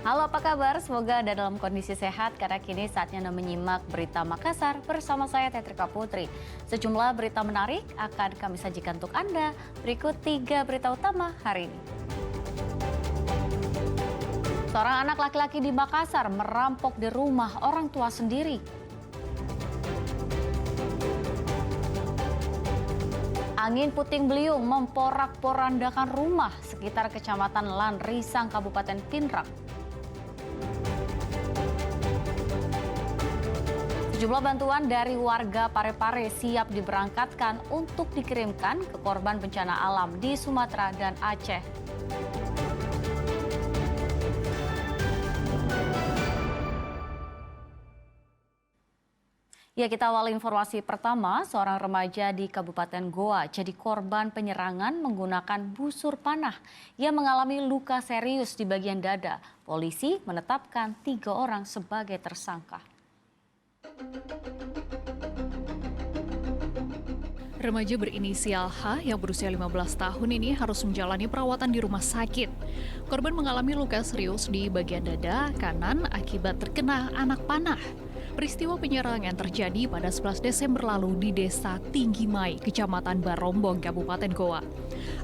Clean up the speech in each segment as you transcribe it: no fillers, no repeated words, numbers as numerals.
Halo, apa kabar? Semoga Anda dalam kondisi sehat karena kini saatnya Anda menyimak Berita Makassar bersama saya Tetrika Putri. Sejumlah berita menarik akan kami sajikan untuk Anda. Berikut 3 berita utama hari ini. Seorang anak laki-laki di Makassar merampok di rumah orang tua sendiri. Angin puting beliung memporak-porandakan rumah sekitar Kecamatan Lanrisang, Kabupaten Pindrang. Sejumlah bantuan dari warga Parepare siap diberangkatkan untuk dikirimkan ke korban bencana alam di Sumatera dan Aceh. Ya, kita awali informasi pertama, seorang remaja di Kabupaten Goa jadi korban penyerangan menggunakan busur panah. Ia mengalami luka serius di bagian dada. Polisi menetapkan 3 orang sebagai tersangka. Remaja berinisial H yang berusia 15 tahun ini harus menjalani perawatan di rumah sakit. Korban mengalami luka serius di bagian dada kanan akibat terkena anak panah. Peristiwa penyerangan terjadi pada 11 Desember lalu di Desa Tinggi Mai, Kecamatan Barombong, Kabupaten Goa.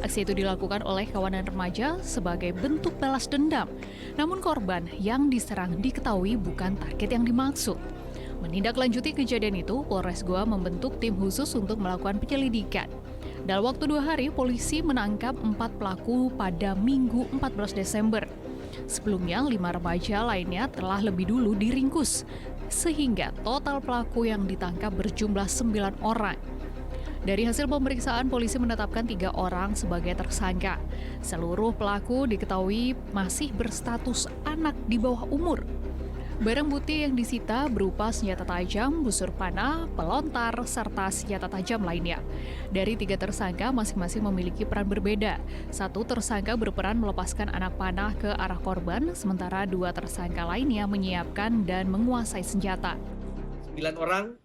Aksi itu dilakukan oleh kawanan remaja sebagai bentuk balas dendam. Namun korban yang diserang diketahui bukan target yang dimaksud. Menindaklanjuti kejadian itu, Polres Goa membentuk tim khusus untuk melakukan penyelidikan. Dalam waktu 2 hari, polisi menangkap 4 pelaku pada Minggu 14 Desember. Sebelumnya, 5 remaja lainnya telah lebih dulu diringkus, sehingga total pelaku yang ditangkap berjumlah 9 orang. Dari hasil pemeriksaan, polisi menetapkan 3 orang sebagai tersangka. Seluruh pelaku diketahui masih berstatus anak di bawah umur. Barang bukti yang disita berupa senjata tajam, busur panah, pelontar, serta senjata tajam lainnya. Dari 3 tersangka masing-masing memiliki peran berbeda. 1 tersangka berperan melepaskan anak panah ke arah korban, sementara 2 tersangka lainnya menyiapkan dan menguasai senjata. 9 orang,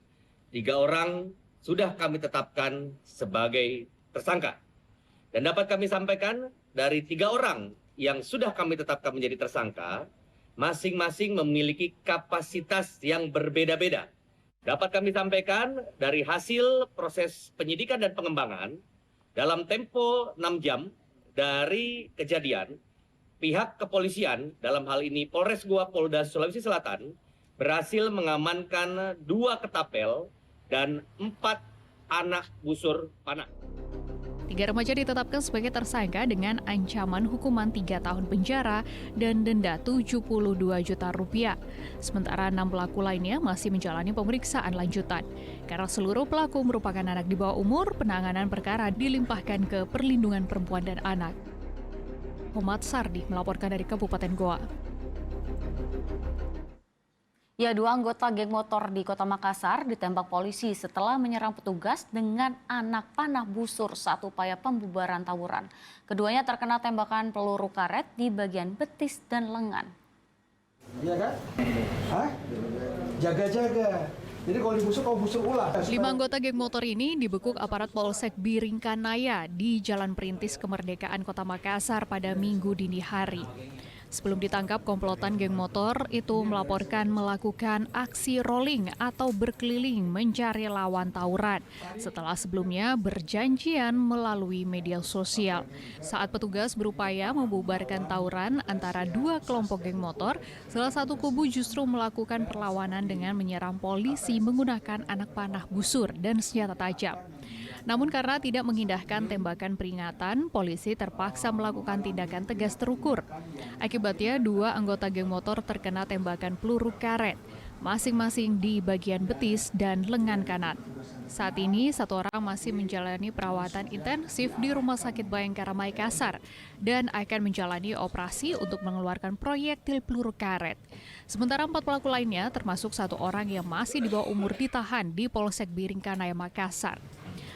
3 orang sudah kami tetapkan sebagai tersangka. Dan dapat kami sampaikan dari 3 orang yang sudah kami tetapkan menjadi tersangka, masing-masing memiliki kapasitas yang berbeda-beda. Dapat kami sampaikan dari hasil proses penyidikan dan pengembangan, dalam tempo 6 jam dari kejadian, pihak kepolisian, dalam hal ini Polres Goa Polda Sulawesi Selatan, berhasil mengamankan 2 ketapel dan 4 anak busur panah. 3 remaja ditetapkan sebagai tersangka dengan ancaman hukuman 3 tahun penjara dan denda 72 juta rupiah. Sementara 6 pelaku lainnya masih menjalani pemeriksaan lanjutan. Karena seluruh pelaku merupakan anak di bawah umur, penanganan perkara dilimpahkan ke Perlindungan Perempuan dan Anak. Muhammad Sardi melaporkan dari Kabupaten Goa. Ya, 2 anggota geng motor di Kota Makassar ditembak polisi setelah menyerang petugas dengan anak panah busur saat upaya pembubaran tawuran. Keduanya terkena tembakan peluru karet di bagian betis dan lengan. Iya kan? Hah? Jaga-jaga. Jadi kalau dibusuk, kau busuk ulah. 5 anggota geng motor ini dibekuk aparat Polsek Biringkanaya di Jalan Perintis Kemerdekaan Kota Makassar pada Minggu dini hari. Sebelum ditangkap, komplotan geng motor itu melaporkan melakukan aksi rolling atau berkeliling mencari lawan tawuran setelah sebelumnya berjanjian melalui media sosial. Saat petugas berupaya membubarkan tawuran antara 2 kelompok geng motor, salah satu kubu justru melakukan perlawanan dengan menyerang polisi menggunakan anak panah busur dan senjata tajam. Namun karena tidak mengindahkan tembakan peringatan, polisi terpaksa melakukan tindakan tegas terukur. Akibatnya 2 anggota geng motor terkena tembakan peluru karet, masing-masing di bagian betis dan lengan kanan. Saat ini 1 orang masih menjalani perawatan intensif di Rumah Sakit Bayangkara Makassar dan akan menjalani operasi untuk mengeluarkan proyektil peluru karet. Sementara 4 pelaku lainnya termasuk 1 orang yang masih di bawah umur ditahan di Polsek Biringkanaya Makassar.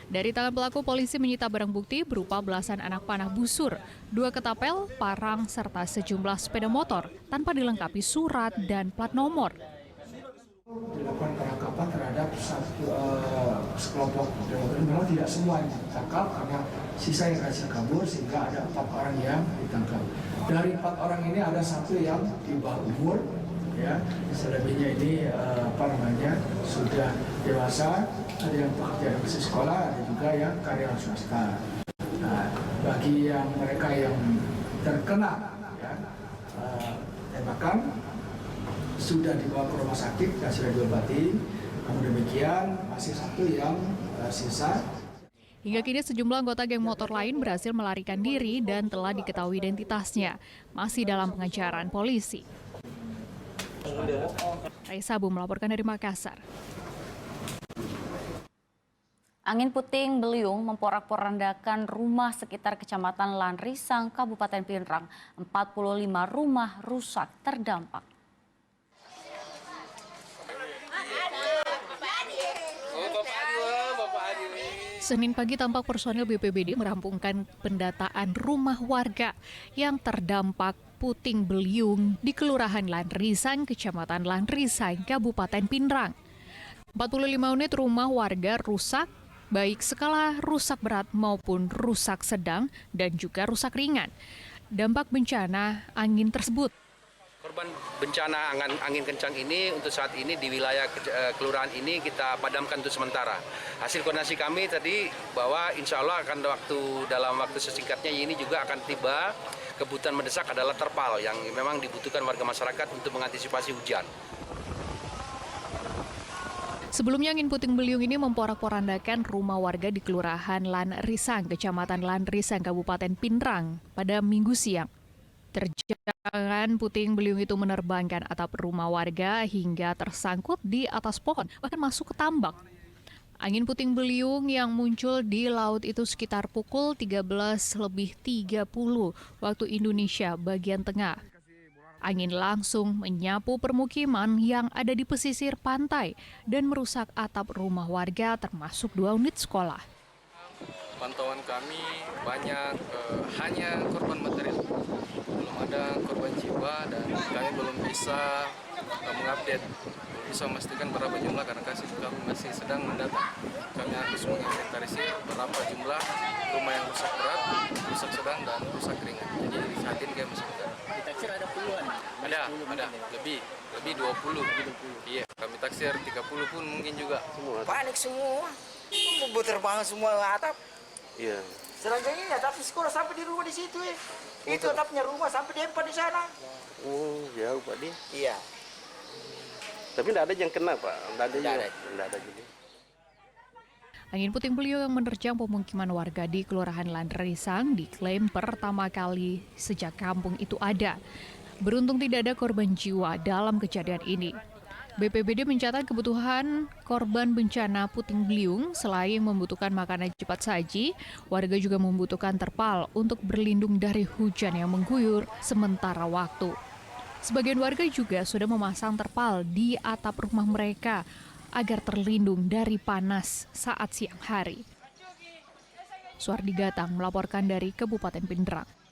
Dari tangan pelaku, polisi menyita barang bukti berupa belasan anak panah busur, 2 ketapel, parang, serta sejumlah sepeda motor tanpa dilengkapi surat dan plat nomor. Dilakukan penangkapan terhadap sekelompok teroris. Memang tidak semua yang ditangkap karena sisa yang berhasil kabur sehingga ada 4 orang yang ditangkap. Dari 4 orang ini ada 1 yang di bawah umur, ya, selebihnya ini sudah dewasa, ada yang pekerja di sekolah, ada juga yang karyawan swasta. Nah, bagi yang mereka yang terkena ya, tembakan sudah dibawa ke rumah sakit dan sudah diobati. Namun demikian masih 1 yang sisa. Hingga kini sejumlah anggota geng motor lain berhasil melarikan diri dan telah diketahui identitasnya. Masih dalam pengejaran polisi. Raisa Abu melaporkan dari Makassar. Angin puting beliung memporak-porandakan rumah sekitar Kecamatan Lanrisang, Kabupaten Pinrang. 45 rumah rusak terdampak. Senin pagi tampak personil BPBD merampungkan pendataan rumah warga yang terdampak puting beliung di Kelurahan Lanrisang, Kecamatan Lanrisang, Kabupaten Pinrang. 45 unit rumah warga rusak, baik skala rusak berat maupun rusak sedang dan juga rusak ringan. Dampak bencana angin tersebut. Korban bencana angin kencang ini untuk saat ini di wilayah kelurahan ini kita padamkan untuk sementara. Hasil koordinasi kami tadi bahwa insya Allah akan dalam waktu sesingkatnya ini juga akan tiba. Kebutuhan mendesak adalah terpal yang memang dibutuhkan warga masyarakat untuk mengantisipasi hujan. Sebelumnya angin puting beliung ini memporak-porandakan rumah warga di Kelurahan Lanrisang, Kecamatan Lanrisang, Kabupaten Pinrang pada Minggu siang. Terjangan puting beliung itu menerbangkan atap rumah warga hingga tersangkut di atas pohon, bahkan masuk ke tambak. Angin puting beliung yang muncul di laut itu sekitar pukul 13.30 waktu Indonesia bagian tengah. Angin langsung menyapu permukiman yang ada di pesisir pantai dan merusak atap rumah warga termasuk 2 unit sekolah. Pantauan kami banyak hanya korban material, belum ada korban jiwa dan kami belum bisa mengupdate, belum bisa memastikan berapa jumlah karena kami masih sedang mendata. Kami harus menginventarisir berapa jumlah rumah yang rusak berat, rusak sedang dan rusak ringan. Jadi saat ini kami masih mendata. Ditaksir ada puluhan? Ada lebih 20. Iya, kami taksir 30 pun mungkin juga. Panik semua, berterbangan semua atap. Iya. Selanjutnya atap sekolah sampai di rumah di situ ya. Itu atapnya rumah sampai diempat di sana. Oh, jauh Pak Di. Iya. Tapi tidak ada yang kena Pak. Tidak ada jadi. Angin puting beliung yang menerjang pemukiman warga di Kelurahan Lanrisang diklaim pertama kali sejak kampung itu ada. Beruntung tidak ada korban jiwa dalam kejadian ini. BPBD mencatat kebutuhan korban bencana puting beliung selain membutuhkan makanan cepat saji, warga juga membutuhkan terpal untuk berlindung dari hujan yang mengguyur sementara waktu. Sebagian warga juga sudah memasang terpal di atap rumah mereka agar terlindung dari panas saat siang hari. Suardi Gatang melaporkan dari Kabupaten Pinrang.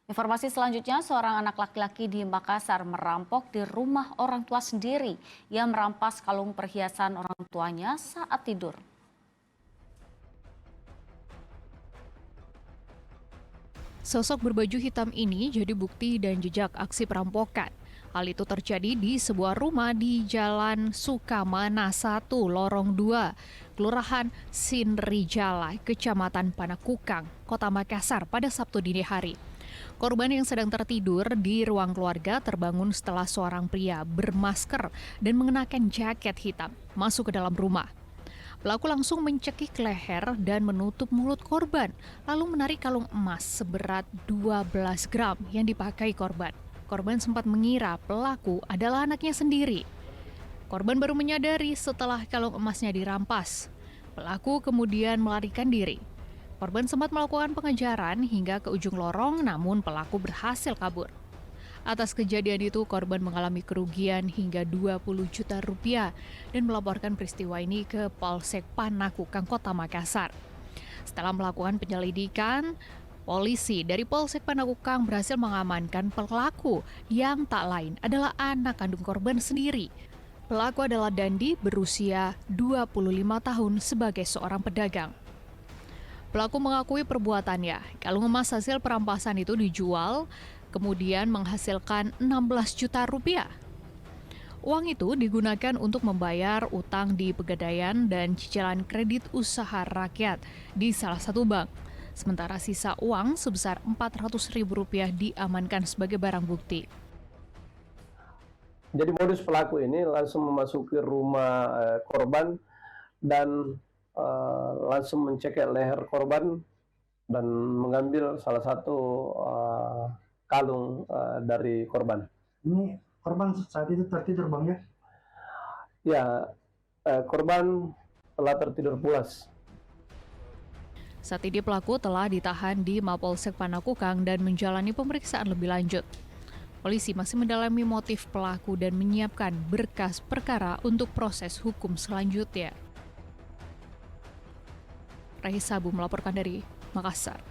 Informasi selanjutnya, seorang anak laki-laki di Makassar merampok di rumah orang tua sendiri. Ia merampas kalung perhiasan orang tuanya saat tidur. Sosok berbaju hitam ini jadi bukti dan jejak aksi perampokan. Hal itu terjadi di sebuah rumah di Jalan Sukamana 1, Lorong 2, Kelurahan Sinrijala, Kecamatan Panakukang, Kota Makassar pada Sabtu dini hari. Korban yang sedang tertidur di ruang keluarga terbangun setelah seorang pria bermasker dan mengenakan jaket hitam masuk ke dalam rumah. Pelaku langsung mencekik leher dan menutup mulut korban, lalu menarik kalung emas seberat 12 gram yang dipakai korban. Korban sempat mengira pelaku adalah anaknya sendiri. Korban baru menyadari setelah kalung emasnya dirampas. Pelaku kemudian melarikan diri. Korban sempat melakukan pengejaran hingga ke ujung lorong, namun pelaku berhasil kabur. Atas kejadian itu, korban mengalami kerugian hingga 20 juta rupiah dan melaporkan peristiwa ini ke Polsek Panakukang, Kota Makassar. Setelah melakukan penyelidikan, polisi dari Polsek Panakukang berhasil mengamankan pelaku yang tak lain adalah anak kandung korban sendiri. Pelaku adalah Dandi berusia 25 tahun sebagai seorang pedagang. Pelaku mengakui perbuatannya. Kalung emas hasil perampasan itu dijual, kemudian menghasilkan 16 juta rupiah. Uang itu digunakan untuk membayar utang di Pegadaian dan cicilan kredit usaha rakyat di salah satu bank. Sementara sisa uang sebesar Rp400.000 diamankan sebagai barang bukti. Jadi modus pelaku ini langsung memasuki rumah korban dan langsung mencekik leher korban dan mengambil salah satu kalung dari korban. Ini korban saat itu tertidur bang ya? Ya, korban telah tertidur pulas. Saat ini pelaku telah ditahan di Mapolsek Panakukang dan menjalani pemeriksaan lebih lanjut. Polisi masih mendalami motif pelaku dan menyiapkan berkas perkara untuk proses hukum selanjutnya. Raisa Abu melaporkan dari Makassar.